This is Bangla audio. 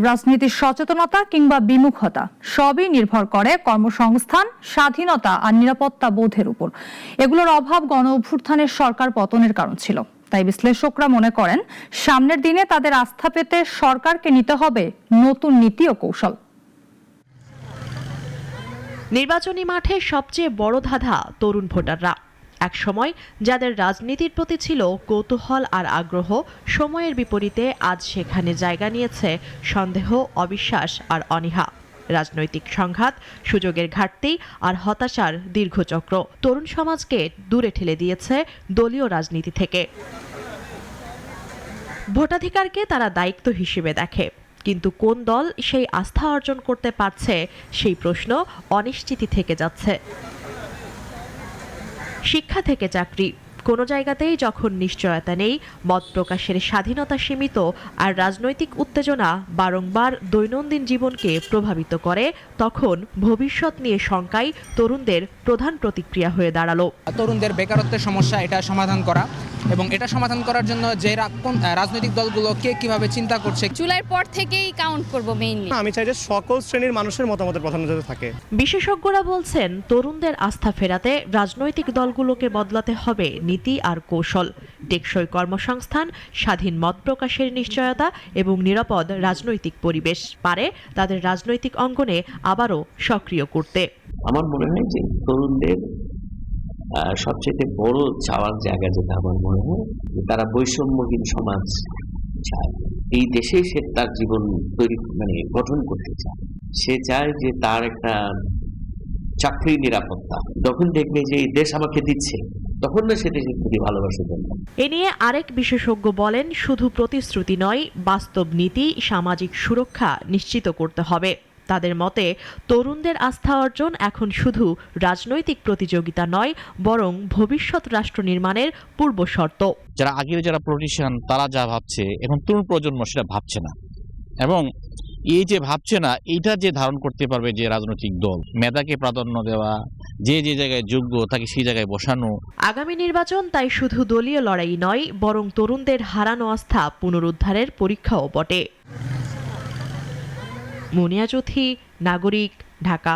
রাজনীতির সচেতনতা কিংবা বিমুখতা সবই নির্ভর করে কর্মসংস্থান, স্বাধীনতা আর নিরাপত্তা বোধের উপর। এগুলোর অভাব গণ অভ্যুত্থানের সরকার পতনের কারণ ছিল। তাই বিশ্লেষকরা মনে করেন সামনের দিনে তাদের আস্থা পেতে সরকারকে নিতে হবে নতুন নীতি ও কৌশল। নির্বাচনী মাঠে সবচেয়ে বড় ধাঁধা তরুণ ভোটাররা। একসময় যাদের রাজনীতির প্রতি ছিল কৌতূহল আর আগ্রহ, সময়ের বিপরীতে আজ সেখানে জায়গা নিয়েছে সন্দেহ, অবিশ্বাস আর অনীহা। রাজনৈতিক সংঘাত, সুযোগের ঘাটতি আর হতাশার দীর্ঘচক্র তরুণ সমাজকে দূরে ঠেলে দিয়েছে দলীয় রাজনীতি থেকে। ভোটাধিকারকে তারা দায়িত্ব হিসেবে দেখে, কিন্তু কোন দল সেই আস্থা অর্জন করতে পারছে সেই প্রশ্ন অনিশ্চিতই থেকে যাচ্ছে। শিক্ষা থেকে চাকরি, কোনো জায়গাতেই যখন নিশ্চয়তা নেই, মত প্রকাশের স্বাধীনতা সীমিত আর রাজনৈতিক উত্তেজনা বারংবার দৈনন্দিন জীবনকে প্রভাবিত করে, তখন ভবিষ্যৎ নিয়ে শঙ্কাই তরুণদের প্রধান প্রতিক্রিয়া হয়ে দাঁড়ালো। তরুণদের বেকারত্বের সমস্যা এটা সমাধান করা এবং এটা সমাধান করার জন্য যে রাজনৈতিক দলগুলো কে কিভাবে চিন্তা করছে। জুলাইয়ের পর থেকেই কাউন্ট করব মেইনলি। আমি চাই যে সকল শ্রেণীর মানুষের মতামতের প্রাধান্য থাকে। বিশেষজ্ঞরা বলছেন তরুণদের আস্থা ফেরাতে রাজনৈতিক দলগুলোকে বদলাতে হবে নীতি আর কৌশল। টেকসই কর্মসংস্থান, স্বাধীন মত প্রকাশের নিশ্চয়তা এবং নিরাপদ রাজনৈতিক পরিবেশ পারে তাদের রাজনৈতিক অঙ্গনে আবারও সক্রিয় করতে। আমার মনে হয় যে তরুণদের সবচেয়ে বড় চাওয়ার জায়গা যেটা আমার মনে হয় তারা বৈষম্যহীন সমাজ চায়। এই দেশে সে তার জীবন তৈরি গঠন করতে চায়। সে চায় যে তার একটা চাকরির নিরাপত্তা যখন দেখবে যে এই দেশ আমাকে দিচ্ছে, তখন না সে দেশের প্রতি ভালোবাসা জন্য। এ নিয়ে আরেক বিশেষজ্ঞ বলেন, শুধু প্রতিশ্রুতি নয়, বাস্তব নীতি, সামাজিক সুরক্ষা নিশ্চিত করতে হবে। তাদের মতে তরুণদের আস্থা অর্জন এখন শুধু রাজনৈতিক প্রতিযোগিতা নয়, বরং ভবিষ্যৎ রাষ্ট্র নির্মাণের পূর্ব শর্ত। যারা পলিটিশিয়ান তারা যা ভাবছে, এখন তরুণ প্রজন্ম সেটা ভাবছে না, এবং এই যে ভাবছে না, এইটা যে ধারণ করতে পারবে যে রাজনৈতিক দল, মেধাকে প্রাধান্য দেওয়া, যে জায়গায় যোগ্য তাকে সেই জায়গায় বসানো। আগামী নির্বাচন তাই শুধু দলীয় লড়াই নয়, বরং তরুণদের হারানো আস্থা পুনরুদ্ধারের পরীক্ষাও বটে। মুনিয়া চৌধুরী, নাগরিক, ঢাকা।